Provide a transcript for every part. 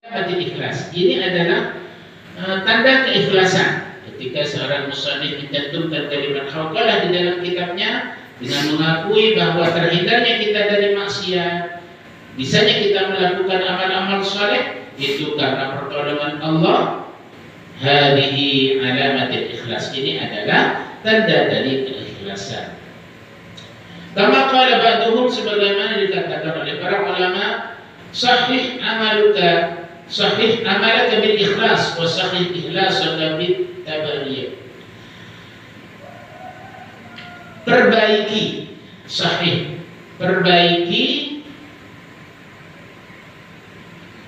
Mati ikhlas. Ini adalah tanda keikhlasan. Ketika seorang musannif mencantumkan kalimat hauqalah di dalam kitabnya dengan mengakui bahwa terhindarnya kita dari maksiat, bisanya kita melakukan amal-amal saleh itu karena pertolongan Allah. Hadhihi alamatul ikhlas. Ini adalah tanda dari keikhlasan. Kama qala ba'duhum, sebagaimana dikatakan oleh para ulama, sahih amaluka, sahih amalaka bil ikhlas wa sahih ikhlasuka bit tabarriyah. Perbaiki, sahih, perbaiki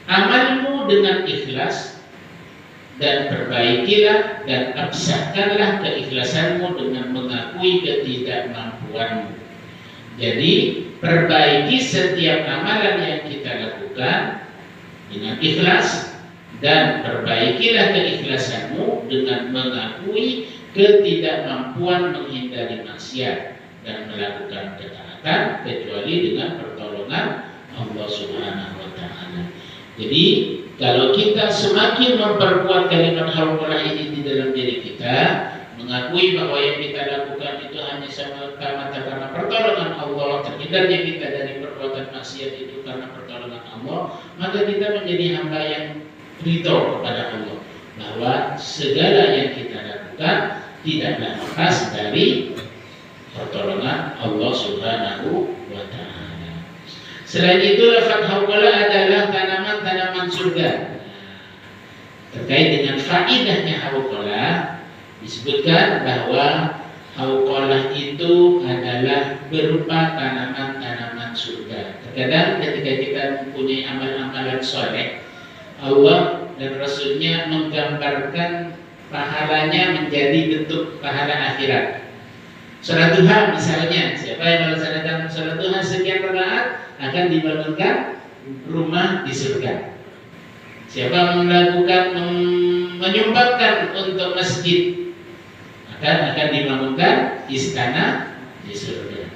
amalmu dengan ikhlas, dan perbaikilah dan absahkanlah keikhlasanmu dengan mengakui ketidakmampuanmu. Jadi perbaiki setiap amalan yang kita lakukan dengan ikhlas, dan perbaikilah keikhlasanmu dengan mengakui ketidakmampuan menghindari maksiat dan melakukan ketaatan kecuali dengan pertolongan Allah Subhanahu wa taala. Jadi kalau kita semakin memperkuat kalimat hauqalah ini di dalam diri kita, mengakui bahwa yang kita lakukan itu hanya semata-mata karena pertolongan Allah, terhindarnya kita dari perbuatan maksiat itu karena pertolongan Allah, maka kita menjadi hamba yang ridho kepada Allah, bahwa segala yang kita lakukan tidaklah lepas dari pertolongan Allah Subhanahu wa taala. Selain itu, lafaz hauqalah adalah tanaman-tanaman surga. Terkait dengan faedahnya hauqalah, disebutkan bahwa hauqalah itu adalah berupa tanaman-tanaman surga. Terkadang ketika kita mempunyai amal-amalan soleh, Allah dan Rasulnya menggambarkan pahalanya menjadi bentuk pahala akhirat. Salat duha misalnya, siapa yang melaksanakan salat duha sekian rakaat akan dibangunkan rumah di surga. Siapa melakukan menyumbangkan untuk masjid, akan dibangunkan istana di surga.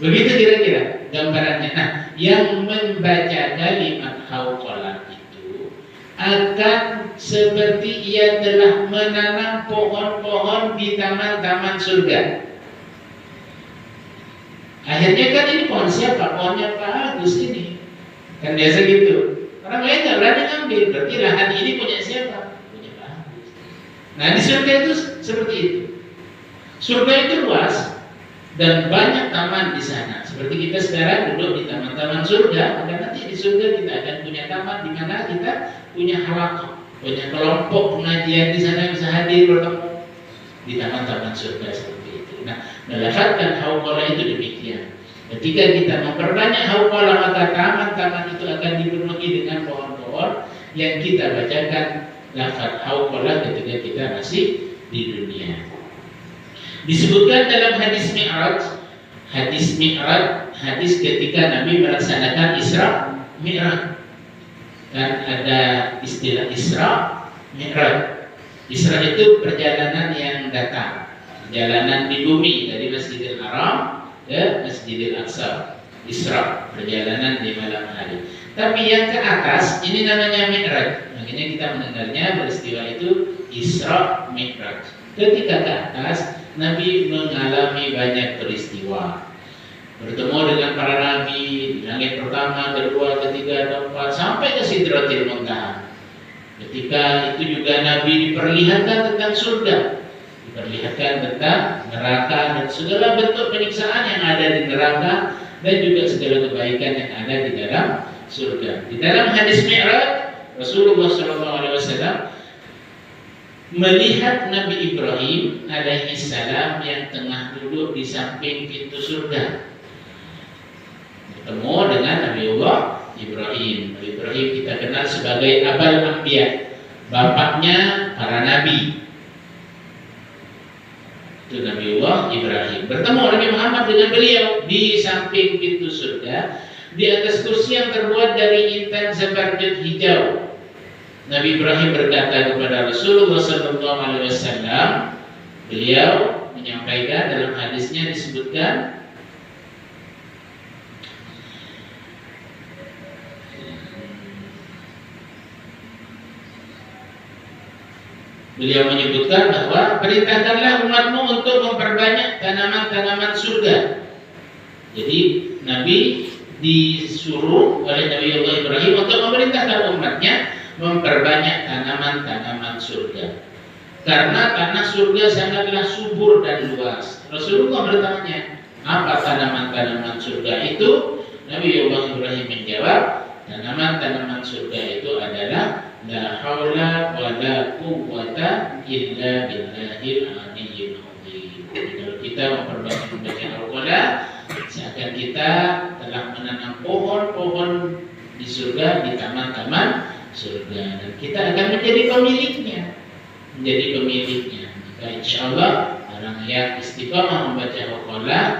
Begitu kira-kira gambarannya. Nah, yang membaca kalimat hauqalah itu akan seperti ia telah menanam pohon-pohon di taman-taman surga. Akhirnya kan ini pohon siapa? Pohonnya Pak Agus ini. Kan biasa gitu. Orang lain nggak berani ngambil. Berarti lahan ini punya siapa? Punya Pak Agus. Nah, di surga itu seperti itu. Surga itu luas dan banyak taman di sana. Seperti kita sekarang duduk di taman-taman surga, maka nanti di surga kita akan punya taman di mana kita punya halaqah, punya kelompok pengajian di sana yang bisa hadir bertemu di taman-taman surga seperti itu. Nah, melafatkan hauqalah itu demikian. Ketika kita memperbanyak hauqalah, maka taman-taman itu akan dipenuhi dengan pohon-pohon yang kita bacakan lafaz hauqalah ketika kita masih di dunia. Disebutkan dalam hadis Mi'raj, hadis ketika Nabi melaksanakan Isra Mi'raj. Dan ada istilah Isra Mi'raj. Isra itu perjalanan yang datang, perjalanan di bumi dari Masjidil Haram ke Masjidil Aqsa. Isra, perjalanan di malam hari. Tapi yang ke atas ini namanya Mi'raj. Makanya kita mendengarnya peristiwa itu Isra Mi'raj. Ketika ke atas, Nabi mengalami banyak peristiwa. Bertemu dengan para nabi di langit pertama, kedua, ketiga, keempat, sampai ke Sidratil Muntaha. Ketika itu juga Nabi diperlihatkan tentang surga, diperlihatkan tentang neraka dan segala bentuk penyiksaan yang ada di neraka, dan juga segala kebaikan yang ada di dalam surga. Di dalam hadis Mi'raj, Rasulullah SAW melihat Nabi Ibrahim alaihissalam yang tengah duduk di samping pintu surga, bertemu dengan Nabiullah Ibrahim. Nabi Ibrahim kita kenal sebagai Abul Anbiya, bapaknya para nabi. Itu Nabiullah Ibrahim. Bertemu Nabi Muhammad dengan beliau di samping pintu surga, di atas kursi yang terbuat dari intan sebarjut hijau. Nabi Ibrahim berkata kepada Rasulullah SAW, beliau menyampaikan dalam hadisnya disebutkan, Beliau menyebutkan bahwa perintahkanlah umatmu untuk memperbanyak tanaman-tanaman surga. Jadi Nabi disuruh oleh Nabi Allah Ibrahim untuk memerintahkan umatnya memperbanyak tanaman-tanaman surga. Karena tanah surga sangatlah subur dan luas. Rasulullah bertanya, apa tanaman-tanaman surga itu? Nabi Allah Ibrahim menjawab, tanaman-tanaman surga itu adalah la haula wa la quwwata illa billahil aliyyil azim. Kalau kita memperbanyak membaca Al-Quran, seakan kita telah menanam pohon-pohon di surga, di taman-taman surga, dan kita akan menjadi pemiliknya. Maka insya Allah orang yang istiqomah membaca Al-Quran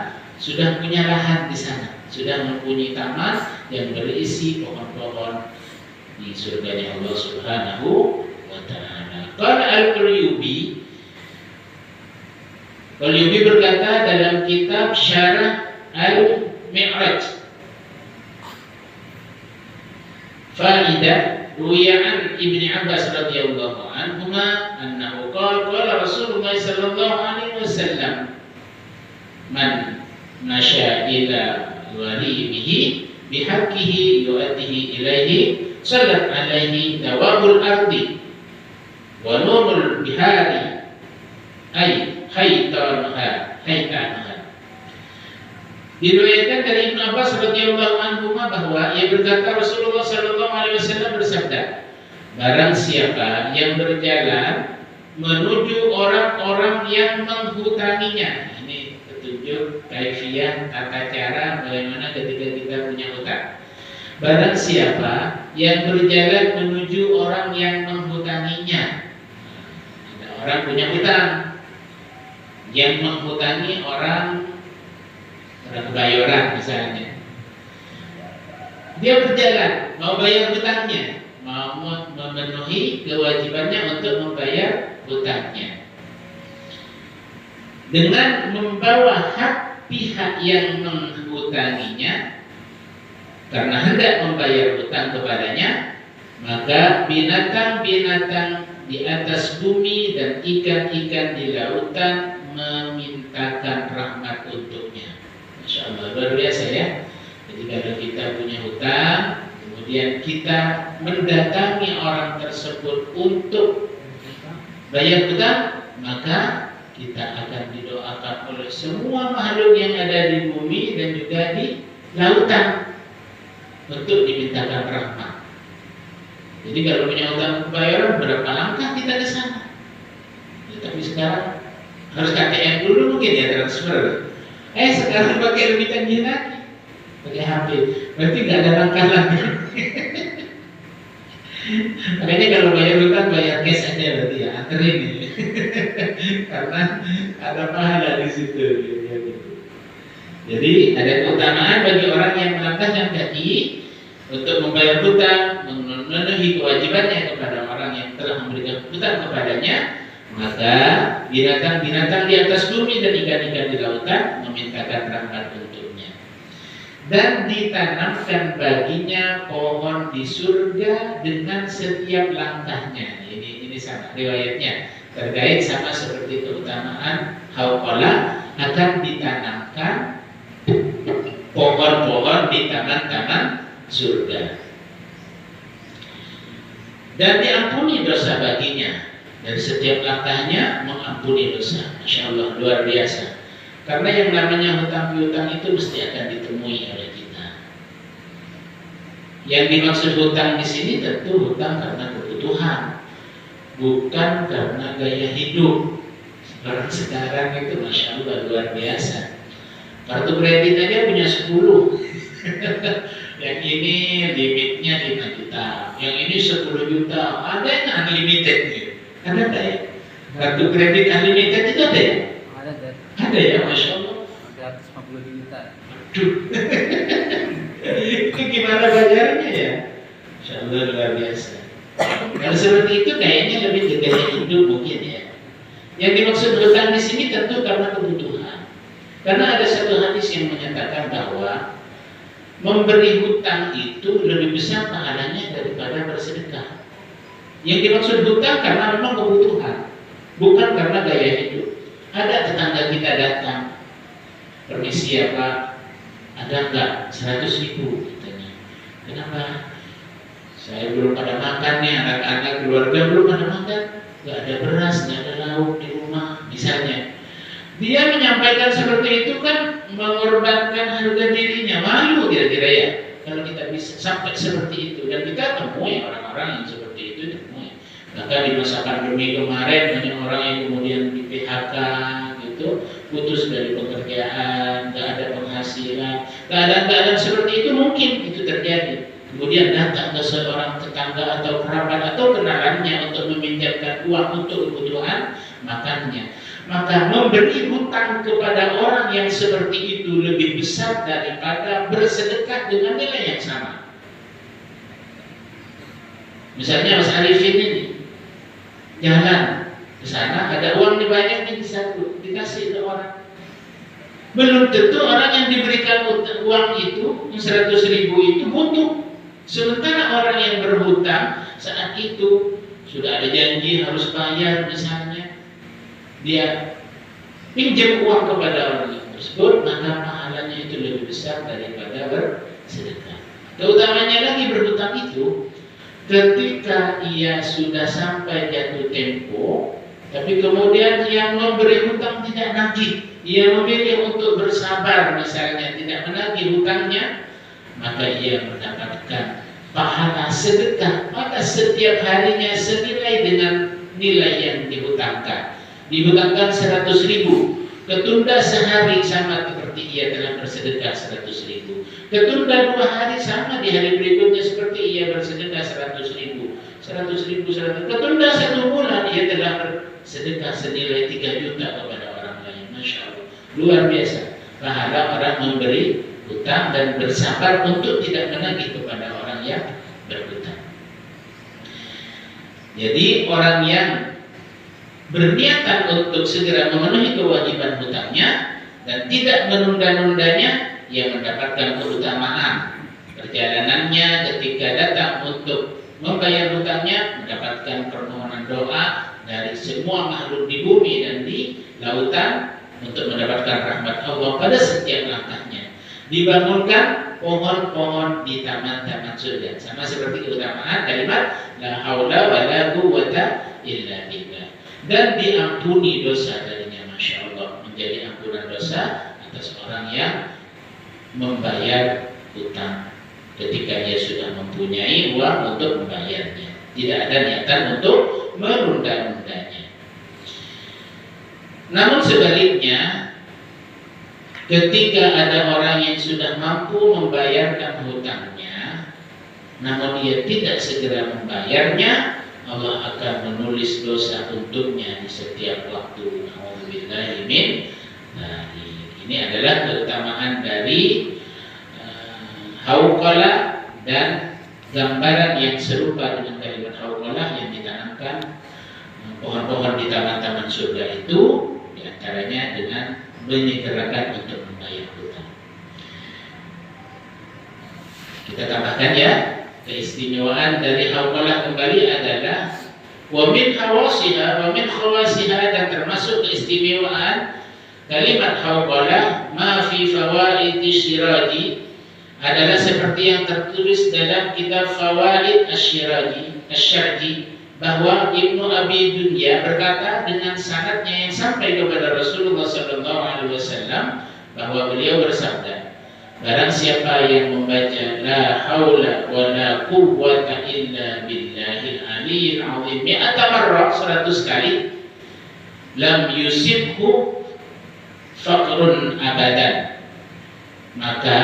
sudah punya lahan di sana, sudah mempunyai taman yang berisi pohon-pohon di surganya Allah Subhanahu wa Ta'ala. Qala Al-Quryubi berkata dalam kitab Syarah Al-Mi'raj, Faidah ruya an Ibni Abbas radhiyallahu anhuma annahu qala Rasulullah sallallahu alaihi wasallam, man nasya ila walihi bihaqqihi yu'tihi ilaihi salat alaihi dawabul ardi wa nurul bihari ay haytanuha. Diriwayatkan dari Ibnu Abbas radhiyallahu anhu bahwa ia berkata Rasulullah sallallahu alaihi wasallam bersabda, barang siapa yang berjalan menuju orang-orang yang menghutanginya. Ini petunjuk kaifiyah tata cara bagaimana ketika kita punya hutang. Barang siapa yang berjalan menuju orang yang menghutanginya. Ada orang punya hutang, yang menghutangi orang kebayoran misalnya. Dia berjalan mau bayar hutangnya, mau memenuhi kewajibannya untuk membayar hutangnya dengan membawa hak pihak yang menghutanginya. Karena hendak membayar hutang kepadanya, maka binatang-binatang di atas bumi dan ikan-ikan di lautan memintakan rahmat untuknya. Masya Allah, luar biasa ya. Jadi kalau kita punya hutang, kemudian kita mendatangi orang tersebut untuk bayar hutang, maka kita akan didoakan oleh semua makhluk yang ada di bumi dan juga di lautan untuk dimintakan rahmat. Jadi kalau punya hutang pembayaran, berapa langkah kita ke sana? Ya, tapi sekarang harus KTM dulu mungkin ya, transfer. Sekarang pakai lebih canggih lagi, pakai HP. Berarti nggak ada langkah lagi. Makanya kalau bayar hutang bayar cash aja berarti ya, anterin ya. Karena ada pahala di situ. Jadi ada keutamaan bagi orang yang melangkahkan kaki untuk membayar hutang, memenuhi kewajibannya kepada orang yang telah memberikan hutang kepadanya. Maka binatang-binatang di atas bumi dan ikan-ikan di lautan memintakan rahmat untuknya. Dan ditanamkan baginya pohon di surga dengan setiap langkahnya. Ini sama riwayatnya terkait sama seperti keutamaan hauqalah, akan ditanamkan pohon-pohon di taman-taman surga dan diampuni dosa baginya. Dari setiap langkahnya mengampuni dosa. Masya Allah, luar biasa. Karena yang namanya hutang piutang itu mesti akan ditemui oleh kita. Yang dimaksud hutang di sini tentu hutang karena kebutuhan, bukan karena gaya hidup. Sekarang itu Masya Allah luar biasa. Kartu kredit aja punya 10. Yang ini limitnya 5 juta, yang ini 10 juta. Ada yang unlimited nih. Ada enggak ya? Kartu kredit unlimited itu ada ya? Ada ya, Masya Allah. 150 juta. Aduh. Itu gimana bayarnya ya? Masya Allah luar biasa. Kalau seperti itu kayaknya lebih ke gaya hidup mungkin ya. Yang dimaksud hutang di sini tentu karena kebutuhan. Karena ada satu hadis yang menyatakan bahwa memberi hutang itu lebih besar pahalanya daripada bersedekah. Yang dimaksud hutang karena memang kebutuhan. bukan karena gaya hidup. Ada tetangga kita datang, permisi ya Pak, ada enggak 100.000 katanya. Kenapa? Saya belum pada makan nih, anak-anak keluarga belum pada makan, nggak ada beras, nggak ada lauk di rumah, misalnya. Dia menyampaikan seperti itu kan mengorbankan harga dirinya, malu kira-kira ya. Kalau kita bisa sampai seperti itu, dan kita temui orang-orang yang seperti itu, temui. Maka di masa pandemi kemarin banyak orang yang kemudian di PHK gitu, putus dari pekerjaan, nggak ada penghasilan, keadaan-keadaan seperti itu mungkin itu terjadi. Kemudian datang ke seorang tetangga atau kerabat atau kenalannya untuk meminjamkan uang untuk kebutuhan makannya. Maka memberi hutang kepada orang yang seperti itu lebih besar daripada bersedekah dengan nilai yang sama. Misalnya Mas Arifin ini jalan ke sana, ada uang banyak nih dikasih ke orang. Belum tentu orang yang diberikan uang itu 100.000 itu butuh. Sementara orang yang berhutang saat itu sudah ada janji harus bayar misalnya, dia pinjam uang kepada orang tersebut, maka pahalanya itu lebih besar daripada bersedekah. Keutamanya lagi berhutang itu ketika ia sudah sampai jatuh tempo, tapi kemudian yang memberi hutang tidak nagih, ia memilih untuk bersabar misalnya tidak menagih hutangnya, maka ia mendapatkan pahala sedekah. Maka setiap harinya senilai dengan nilai yang dihutangkan. Dihutangkan 100.000, ketunda sehari sama seperti ia telah bersedekah 100.000. Ketunda 2 hari sama di hari berikutnya seperti ia bersedekah 100.000. 100.000, 100. Ketunda 1 bulan ia telah bersedekah senilai 3 juta kepada orang lain. Masya Allah, luar biasa pahala orang memberi hutang dan bersabar untuk tidak menagih kepada orang yang berhutang. Jadi orang yang berniatan untuk segera memenuhi kewajiban hutangnya dan tidak menunda-nundanya, ia mendapatkan keutamaan perjalanannya ketika datang untuk membayar hutangnya, mendapatkan permohonan doa dari semua makhluk di bumi dan di lautan untuk mendapatkan rahmat Allah pada setiap langkahnya. Dibangunkan pohon-pohon di taman-taman surga, sama seperti keutamaan kalimat la haula wala quwwata illa billah. Dan diampuni dosa darinya, masya Allah, menjadi ampunan dosa atas orang yang membayar hutang ketika dia sudah mempunyai uang untuk membayarnya, tidak ada niatan untuk menunda-nundanya. Namun sebaliknya, ketika ada orang yang sudah mampu membayarkan hutangnya, namun dia tidak segera membayarnya, Allah akan menulis dosa untuknya di setiap waktu. Alhamdulillah, ini adalah keutamaan dari hauqalah dan gambaran yang serupa dengan kalimat hauqalah yang ditanamkan pohon-pohon di taman-taman surga itu, diantaranya dengan menyegerakan untuk membayar hutang. Kita tambahkan ya, keistimewaan dari hauqalah kembali adalah wa min hawasiha wa min khawasiha, dan termasuk keistimewaan kalimat hauqalah ma fi fawaidi syiraji adalah seperti yang tertulis dalam kitab Fawaid Asy-Syarji, bahwa Ibnu Abi Dunya berkata dengan sanadnya yang sampai kepada Rasulullah SAW bahwa beliau bersabda, barang siapa yang membaca la haula wala quwwata illa billahil aliyyil azim 100 marrah, 100 kali, lam yusibhu faqrun abadan, maka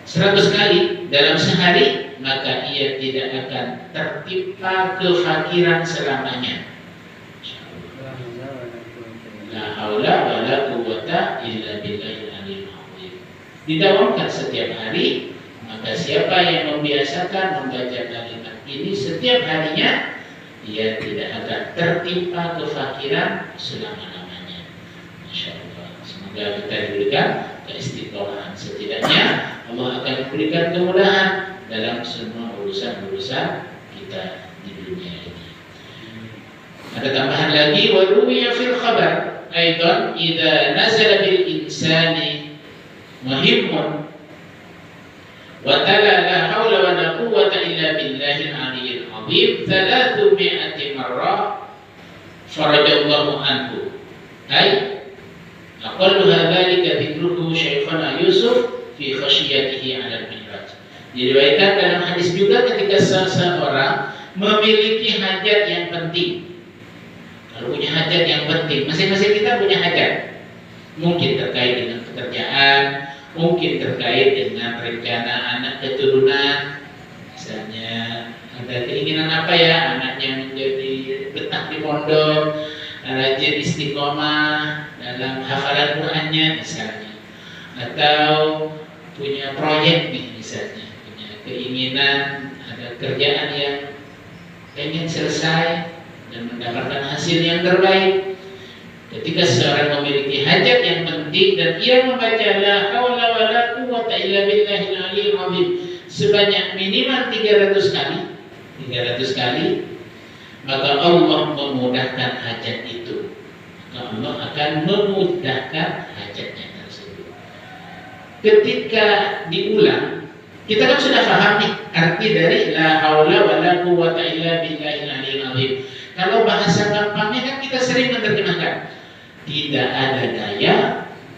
100 kali dalam sehari, maka ia tidak akan tertimpa kefakiran selamanya. La haula wala quwwata illa billahil aliyyil azim. Didawamkan setiap hari, maka siapa yang membiasakan membaca kalimat ini setiap harinya, ia tidak akan tertimpa kefakiran selama-lamanya. Masya Allah. Semoga kita diberikan keistiqomahan. Setidaknya Allah akan memberikan kemudahan dalam semua urusan-urusan kita di dunia ini. Ada tambahan lagi, wa ruwiya fil khabar aidan idza nazala bil insani muhimmun wa tala la haula wa la quwwata illa billahil aliyyil azim 300 marrah farajallahu anhu. Ay aqalluha dzalika dzikruhu Syekhana Yusuf fi khasyiyatihi 'ala al-mi'raj. Diriwayatkan dalam hadis juga ketika seseorang memiliki hajat yang penting. Kalau punya hajat yang penting, masing-masing kita punya hajat. Mungkin terkait dengan pekerjaan, mungkin terkait dengan rencana anak keturunan. Misalnya ada keinginan apa ya, anaknya menjadi betah di pondok, rajin istiqomah dalam hafalan Qur'annya misalnya. Atau punya proyek nih misalnya, punya keinginan ada kerjaan yang ingin selesai dan mendapatkan hasil yang terbaik. Ketika seseorang memiliki hajat yang penting dan ia membaca la haula wa la quwwata illa billahil aliyyil azim sebanyak minimal 300 kali, maka Allah memudahkan hajat itu. Maka Allah akan memudahkan hajatnya tersebut. Ketika diulang, kita kan sudah paham nih arti dari la haula wa la quwwata illa billahil aliyyil azim. Kalau bahasa gampangnya kan kita sering menerjemahkan tidak ada daya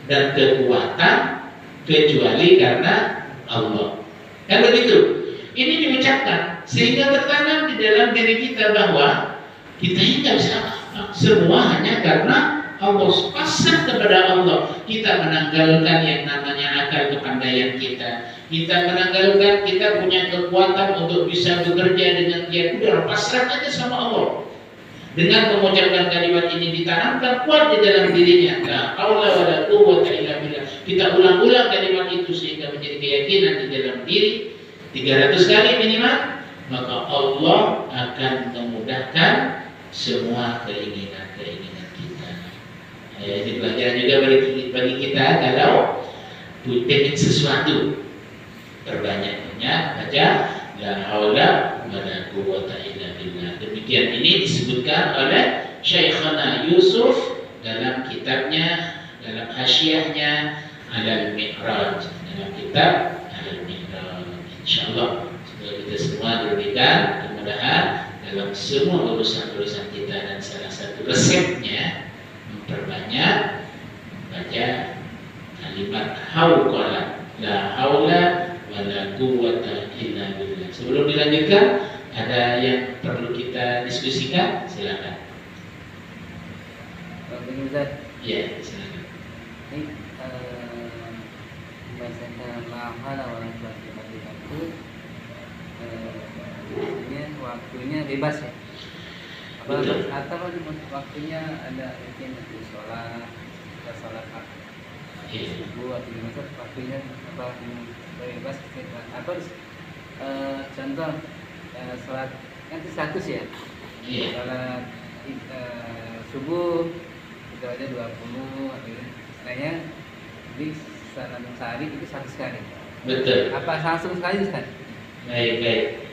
dan kekuatan kecuali karena Allah. Kan begitu? Ini diucapkan sehingga tertanam di dalam diri kita bahwa kita ini tidak bisa apa-apa. Semua hanya karena Allah, pasrah kepada Allah. Kita menanggalkan yang namanya akal kepandaian kita. Kita menanggalkan kita punya kekuatan untuk bisa bekerja dengan giat. Udah pasrah aja sama Allah. Dengan mengucapkan kalimat ini ditanamkan kuat di dalam dirinya. La haula wa la quwwata illa billah. Kita ulang-ulang kalimat itu sehingga menjadi keyakinan di dalam diri 300 kali minimal, maka Allah akan memudahkan semua keinginan-keinginan kita. Ini pelajaran juga bagi kita kalau pengen sesuatu, perbanyak-banyak baca la haula wa la quwwata illa billah. Demikian ini disebutkan oleh Syekhana Yusuf dalam kitabnya, dalam hasyiahnya Al-Mi'raj, dalam kitab Al-Mi'raj. Insyaallah semoga kita semua diberikan kemudahan dalam semua urusan-urusan kita, dan salah satu resepnya memperbanyak membaca kalimat hauqala la haula wa la quwwata illa billah. Sebelum dilanjutkan, ada yang perlu kita diskusikan? Silakan. Ya, silakan. Ini membacakan la haula wa la quwwata illa billah itu waktunya bebas ya? Betul. Atau waktunya ada mungkin di sholat, kita sholat subuh atau gimana, waktunya apa bebas atau contoh sholat kan itu 100 ya? Iya. Sholat subuh itu aja 20 atau istilahnya di sehari itu 100 kali. Betul. Apa langsung sekali Ustaz? Baik.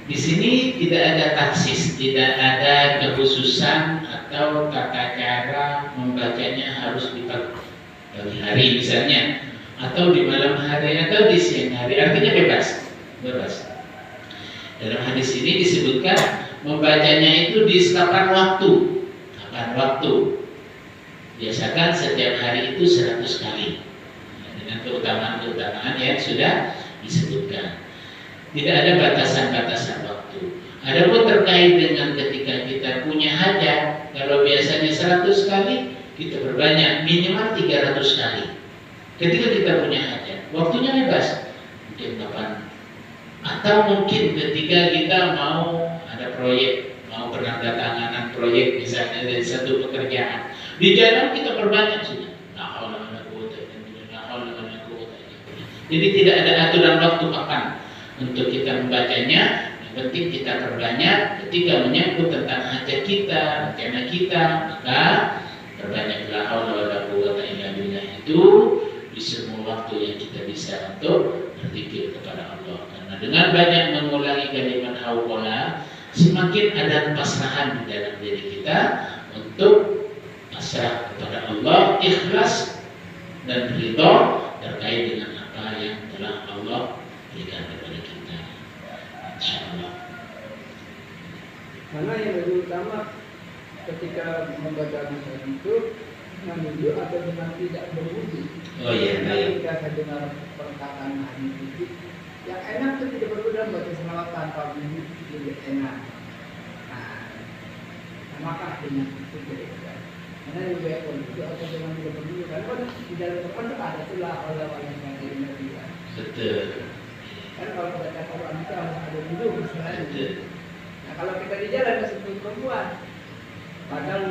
Di sini tidak ada taksis, tidak ada kekhususan atau tata cara membacanya harus di pagi hari misalnya, atau di malam hari, atau di siang hari. Artinya bebas. Dalam hadis ini disebutkan membacanya itu di kapan waktu. Biasakan setiap hari itu 100 kali. Dengan keutamaan yang sudah disebutkan. Tidak ada batasan-batasan waktu. Adapun terkait dengan ketika kita punya hajat, kalau biasanya 100 kali, kita perbanyak minimal 300 kali. Ketika kita punya hajat, waktunya bebas. Mungkin kapan? Atau mungkin ketika kita mau ada proyek, mau penandatanganan proyek misalnya dari satu pekerjaan, di jalan kita perbanyak sudah. Jadi tidak ada aturan waktu kapan untuk kita membacanya. Yang penting kita perbanyak ketika menyangkut tentang hajat kita, rencana kita, maka perbanyak la haula wa la quwwata illa billah itu di semua waktu yang kita bisa untuk berzikir kepada Allah. Karena dengan banyak mengulangi kalimat hauqala semakin ada pasrahan di dalam diri kita untuk pasrah kepada Allah, ikhlas dan ridho terkait dengan apa yang telah Allah berikan kepada kita. Insyaallah. Karena yang lebih utama ketika membaca hadis itu dengan wudhu atau dengan tidak berwudhu. Oh iya, baik. Ketika saya dengar perkataan hadis itu, yang enak itu tidak berwudhu dan baca selawat tanpa wudhu lebih enak. Nah, maka dengan itu tidak enak. Karena lebih baik berwudhu atau dengan tidak berwudhu. Karena di dalam Quran itu ada tulah Allah yang mengajar Nabi. Betul. Kan kalau baca Quran itu harus ada wudhu misalnya. Betul. Nah, kalau kita di jalan masih perempuan, padahal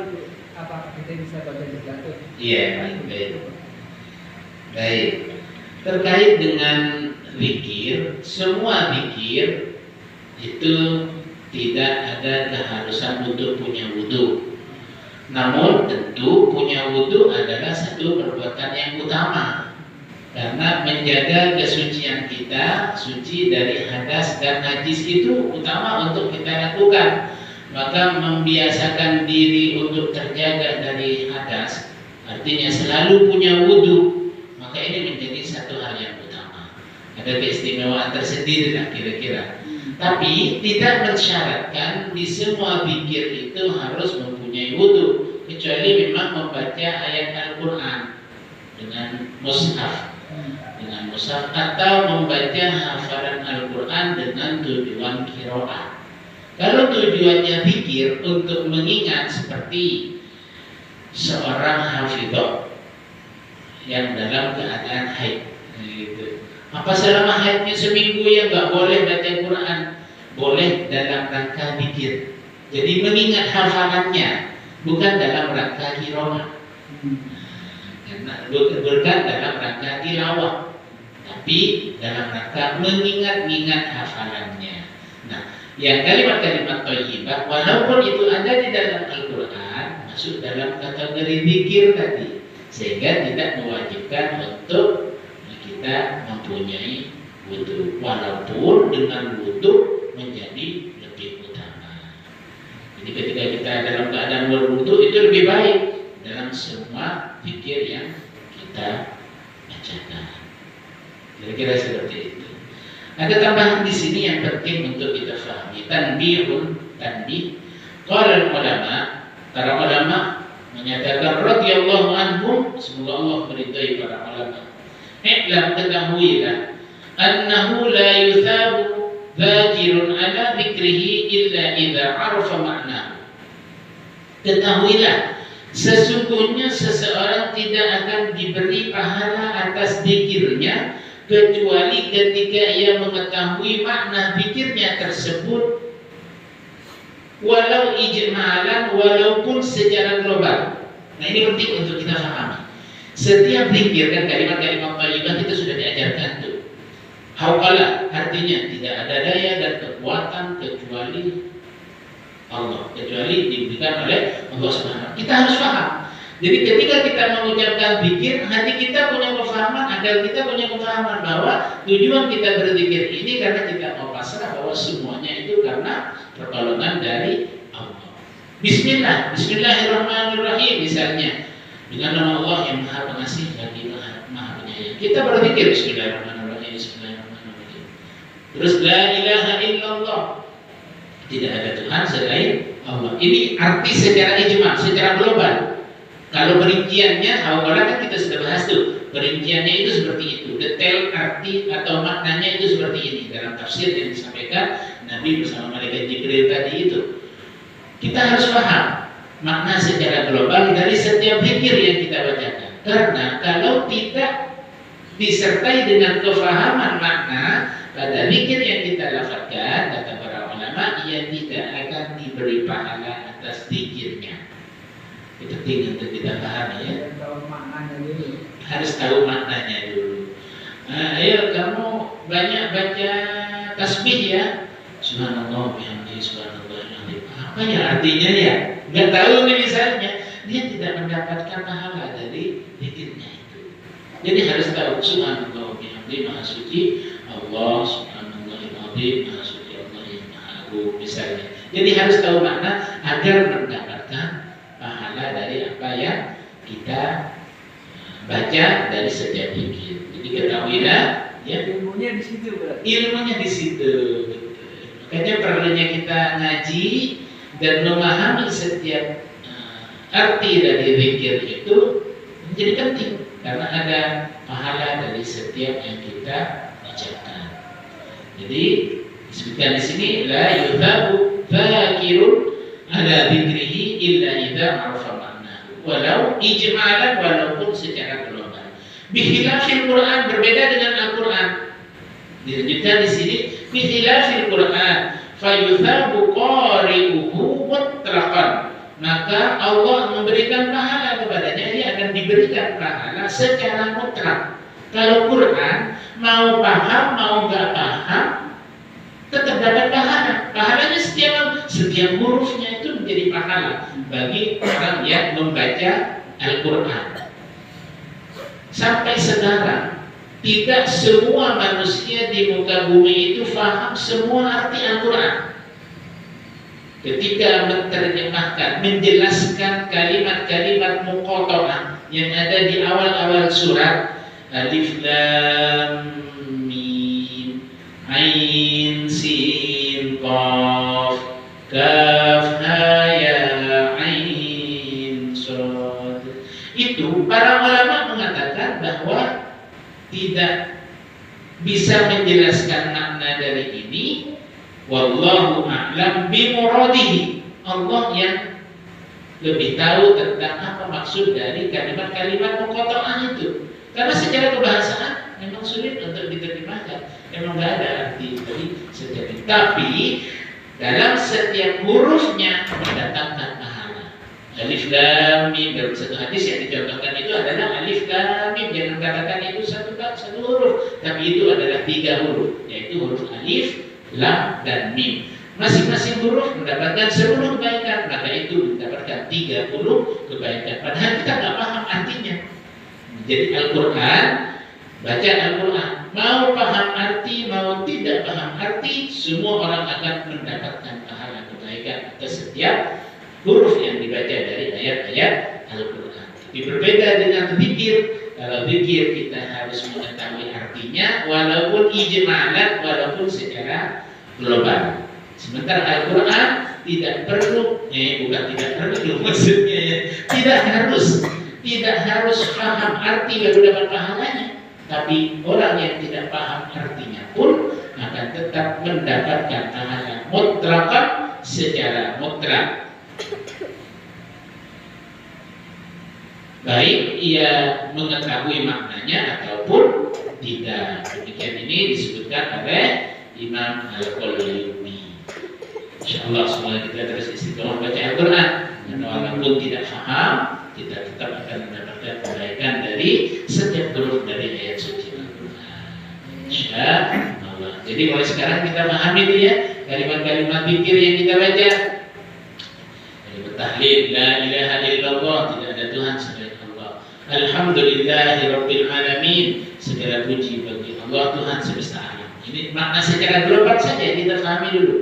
apa kita bisa baca di jatuh? Iya, baik. Baik. Terkait dengan zikir, semua zikir itu tidak ada keharusan untuk punya wudhu. Namun tentu punya wudhu adalah satu perbuatan yang utama, karena menjaga kesucian kita, suci dari hadas dan najis itu utama untuk kita lakukan. Maka membiasakan diri untuk terjaga dari hadas, artinya selalu punya wudhu, maka ini menjadi satu hal yang utama. Ada keistimewaan tersendiri lah kira-kira. Tapi tidak mensyaratkan di semua zikir itu harus mempunyai wudhu, kecuali memang membaca ayat Al-Quran dengan mushaf, atau membaca hafalan Al-Quran dengan tujuan qiraah. Kalau tujuannya zikir untuk mengingat, seperti seorang hafidhah yang dalam keadaan haid, gitu. Apa selama haidnya seminggu ya nggak boleh baca Quran? Boleh dalam rangka zikir. Jadi mengingat hafalannya, bukan dalam rangka qiraah. Bukan dalam rangka tilawah, tapi dalam rangka mengingat-ingat hafalannya. Nah, yang kalimat-kalimat thayyibah walaupun itu ada di dalam Al-Quran, masuk dalam kategori zikir tadi, sehingga tidak mewajibkan untuk kita mempunyai wudhu, walaupun dengan wudhu menjadi lebih utama. Jadi ketika kita dalam keadaan berwudhu itu lebih baik dalam semua zikir yang kita bacakan. Kira-kira seperti itu. Ada tambahan di sini yang penting untuk kita fahami. Tanbih. Qala ulama, para ulama menyatakan radhiyallahu anhum, semoga Allah meridai para ulama. I'lam, ketahuilah, annahu la yuthabu dzakirun ala dzikrihi illa idza arafa ma'nahu. Ketahuilah, sesungguhnya seseorang tidak akan diberi pahala atas zikirnya kecuali ketika ia mengetahui makna zikirnya tersebut, walau ijmalan, walaupun secara global. Nah, ini penting untuk kita pahami. Setiap zikir dan kalimat-kalimat thayyibah kita sudah diajarkan tuh. Hauqala artinya tidak ada daya dan kekuatan kecuali Allah, kecuali diberikan oleh Allah Subhanahu. Kita harus paham. Jadi ketika kita mengucapkan zikir, hati kita punya kefahaman, agar kita punya kefahaman bahwa tujuan kita berzikir ini karena kita mau pasrah bahwa semuanya itu karena pertolongan dari Allah. Bismillah, Bismillahirrahmanirrahim misalnya, dengan nama Allah yang Maha Pengasih lagi Maha Penyayang. Kita berzikir Bismillahirrahmanirrahim, Bismillahirrahmanirrahim. Terus la ilaha illallah, tidak ada Tuhan selain Allah. Ini arti secara ijma, secara global. Kalau perinciannya, awalnya kan kita sudah bahas tuh. Perinciannya itu seperti itu. Detail arti atau maknanya itu seperti ini. Dalam tafsir yang disampaikan Nabi bersama malaikat Jibril tadi itu. Kita harus paham makna secara global dari setiap zikir yang kita bacakan. Karena kalau tidak disertai dengan kefahaman makna pada zikir yang kita lafazkan, kata para ulama, ia tidak akan diberi pahala atas zikirnya. Itu penting untuk kita pahami ya. Harus tahu maknanya dulu. Ayo kamu banyak baca tasbih ya. Subhanallah bihamdihi subhanallahil. Apa ya artinya ya? Enggak tahu nih misalnya. Dia tidak mendapatkan pahala dari zikirnya itu. Jadi harus tahu subhanallah bihamdihi, maha suci Allah, subhanallahil azim, maha suci Allah yang maha agung misalnya. Jadi harus tahu makna agar mendapatkan pahala dari apa yang kita baca dari setiap zikir. Jadi ketahuilah ya, ilmunya di situ berarti. ilmunya di situ. Makanya perlunya kita ngaji dan memahami setiap arti dari zikir itu menjadi penting karena ada pahala dari setiap yang kita ucapkan. Jadi disebutkan di sini la yuthabu dzakirun ala dzikrihi illa idza arafa maknahu walau ijmalan walaupun secara global. Bikhilafil Quran, berbeda dengan Al-Quran. Dilanjutkan di sini bikhilafil Quran fayuthabu qari'uhu mutlaqan, maka Allah memberikan pahala kepadanya, dia akan diberikan pahala secara mutlak. Kalau Quran mau paham mau nggak paham tetap dapat pahala. Pahalanya setiap hurufnya itu menjadi pahala bagi orang yang membaca Al-Quran. Sampai sekarang tidak semua manusia di muka bumi itu paham semua arti Al-Quran. Ketika menerjemahkan, menjelaskan kalimat-kalimat muqatta'ah yang ada di awal-awal surat Alif Lam Mim Ain Sin Qaf Kaf Ha Ya Ain Shad, itu para ulama mengatakan bahwa tidak bisa menjelaskan makna dari ini. Wallahu a'lam bimuradihi, Allah yang lebih tahu tentang apa maksud dari kalimat-kalimat muqatta'ah itu. Karena secara kebahasaan memang sulit untuk diterjemahkan, memang tidak ada arti dari setiap itu. Tapi dalam setiap hurufnya mendatangkan pahala. Alif Lam Mim, dalam satu hadis yang dicontohkan itu adalah Alif Lam Mim. Jangan katakan itu satu huruf, tapi itu adalah 3 huruf, yaitu huruf Alif, Lam, dan Mim. Masing-masing huruf mendapatkan 10 kebaikan, maka itu mendapatkan 30 kebaikan. Padahal kita nggak paham artinya. Jadi Al-Quran, baca Al-Quran, mau paham arti, mau tidak paham arti, semua orang akan mendapatkan pahala kebaikan atas setiap huruf yang dibaca dari ayat-ayat Al-Quran. Tapi berbeda dengan zikir. Kalau zikir kita harus mengetahui artinya, walaupun ijmalan, walaupun secara global. Sementara Al-Quran tidak perlu, bukan tidak perlu maksudnya ya, tidak harus paham arti baru dapat pahalanya. Tapi orang yang tidak paham artinya pun akan tetap mendapatkan pahala mutlaqan, secara mutlak. Baik ia mengetahui maknanya ataupun tidak. Demikian ini disebutkan oleh Imam Al-Qalyubi. Insyaallah semoga kita terus istiqomah baca Al-Quran, dan walaupun tidak paham, kita tetap akan mendapatkan kebaikan dari setiap huruf dari ayat suci Al-Quran. Insyaallah. Jadi mulai sekarang kita pahami itu ya, kalimat-kalimat zikir yang kita baca. Kalimat tahlil, la ilaha illallah, tidak ada Tuhan selain Allah. Alhamdulillahirabbil alamin, segala puji bagi Allah Tuhan semesta alam. Ini makna secara global saja kita pahami dulu.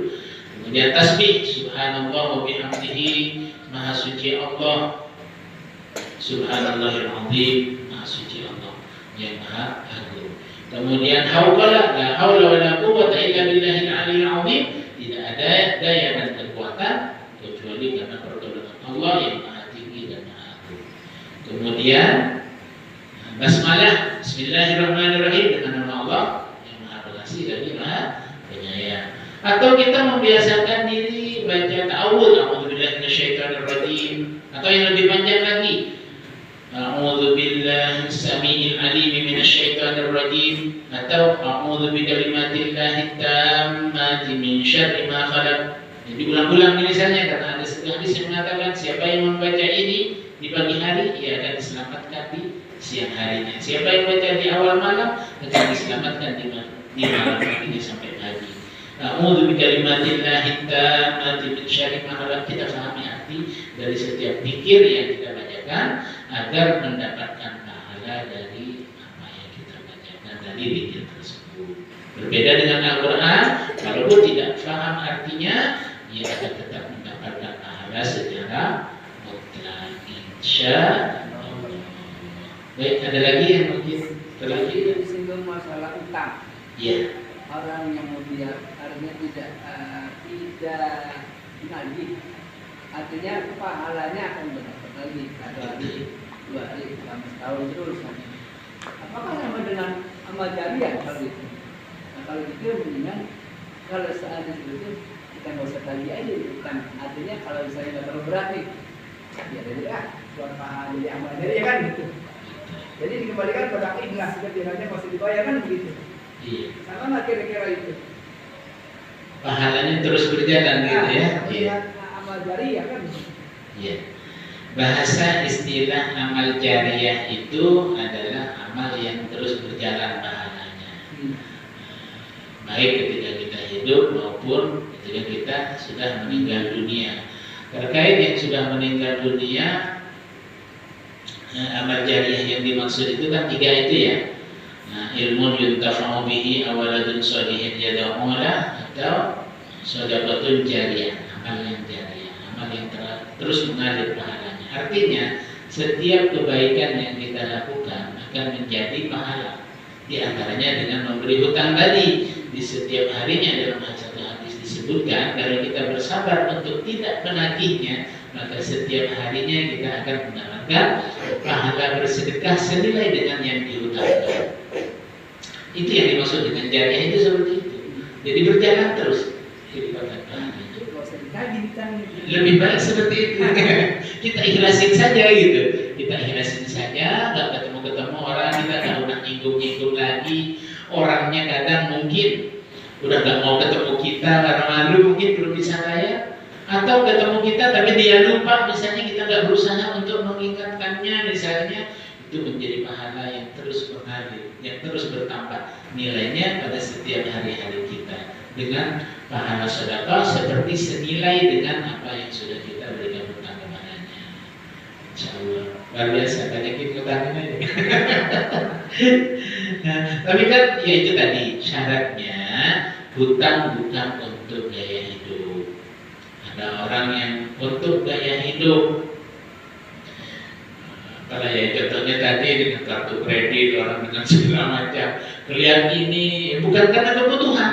Kemudian tasbih, subhanallah wa bihamdihi, maha suci Allah, subhanallahil azim, maha suci Allah yang maha agung. Kemudian hauqala, la haula wala quwwata illa billahil aliyil azim, tidak ada daya dan kekuatan kecuali karena pertolongan Allah yang maha tinggi dan maha agung. Kemudian basmalah, bismillahirrahmanirrahim, dengan nama Allah yang maha pengasih lagi maha penyayang. Atau kita membiasakan diri baca ta'awudz, a'udzubillahi minasyaitonirrajim, atau yang lebih panjang lagi, a'udzubillahi samiil alim minasyaitonirrajim, atau a'udzu bikalimatillahi tammati min syarri ma khalaq. Jadi ulang-ulang tulisannya karena ada hadis yang mengatakan siapa yang membaca ini di pagi hari ia akan diselamatkan di siang harinya. Siapa yang baca di awal malam akan diselamatkan di malam harinya sampai pagi. A'udzu bikalimatillahi tammati min syarri ma khalaq. Kita pahami arti dari setiap zikir yang kita bacakan agar mendapatkan pahala dari apa yang kita bacakan dari zikir tersebut. Berbeda dengan Al-Quran, walaupun tidak paham artinya, ia akan tetap mendapatkan pahala secara mutlak, insya Allah. Baik, ada lagi yang mungkin terlebih? Disinggung masalah utang. Ya. Orang yang mau biar artinya tidak nagih, artinya pahalanya akan berdapat lagi satu hari, 2 hari, selama setahun terus. Apakah sama dengan amal jariah kalau itu? Nah, kalau itu mendingan kalau seandainya itu kita nggak usah tagih aja utang. Artinya kalau misalnya nggak terlalu berat nih, ya dari buat pahala jadi amal jariah kan gitu. Jadi dikembalikan pada ikhlas, ketiranya masih dibayar kan begitu. Iya. Sama nggak kira-kira itu? Pahalanya terus berjalan gitu ya. Iya. Amal jariah kan. Iya. Bahasa istilah amal jariah itu adalah amal yang terus berjalan pahalanya. Baik ketika kita hidup maupun ketika kita sudah meninggal dunia. Terkait yang sudah meninggal dunia, amal jariah yang dimaksud itu kan 3 itu ya. Nah, ilmu yuntafa'u bihi awaladun sholihin yad'u lah, atau shadaqatun jariyah, amal yang jariyah, amal yang terus mengalir pahalanya. Artinya setiap kebaikan yang kita lakukan akan menjadi pahala. Di antaranya dengan memberi hutang tadi. Di setiap harinya dalam satu hadis disebutkan kalau kita bersabar untuk tidak menagihnya, maka setiap harinya kita akan mendapatkan pahala bersedekah senilai dengan yang dihutangkan. Itu yang dimaksud dengan jariah itu seperti itu. Jadi berjalan terus kehidupan pahalanya. Lebih baik seperti itu. Kita ikhlasin saja gitu. Kita ikhlasin saja, nggak ketemu orang, kita nggak udah nyinggung lagi. Orangnya kadang mungkin udah nggak mau ketemu kita karena malu, mungkin belum bisa kaya. Atau ketemu kita tapi dia lupa, misalnya kita nggak berusaha untuk mengingatkannya, misalnya, itu menjadi pahala yang terus mengalir, yang terus bertambah nilainya pada setiap hari-hari kita dengan pahala sedekah seperti senilai dengan apa yang sudah kita berikan hutang kepadanya. Insyaallah luar biasa, banyakin hutangnya aja. Nah, tapi kan ya itu tadi syaratnya, hutang bukan untuk gaya hidup. Ada orang yang untuk gaya hidup, kalau ya contohnya tadi dengan kartu kredit, orang dengan segala macam, kelihatan ini bukan karena kebutuhan,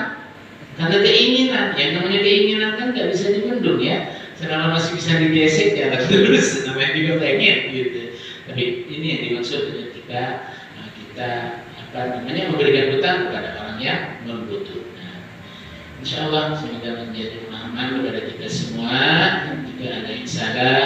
karena keinginan. Yang namanya keinginan kan nggak bisa dibendung ya. Selama masih bisa digesek jalan terus, namanya juga pengen gitu. Tapi ini yang dimaksud ketika kita memberikan hutang kepada orang yang membutuhkan. Insya Allah semoga menjadi pemahaman kepada kita semua. Jika ada yang salah,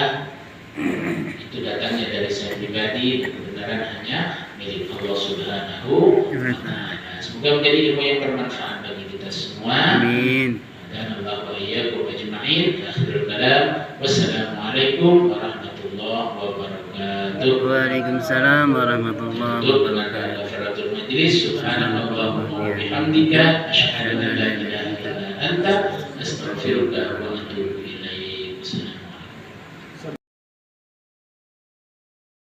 itu datangnya dari saya pribadi, dan kebenaran hanya milik Allah Subhanahu wa Ta'ala. Semoga menjadi ilmu yang bermanfaat bagi kita semua. Amin. Dan Allah wa iyyakum ajma'in. Akhirul kalam. Wassalamualaikum warahmatullahi wabarakatuh. Waalaikumsalam warahmatullahi wabarakatuh. Kafaratul majlis. Subhanallah wa bihamdika asyhadu an la ilaha illa anta astaghfiruka wa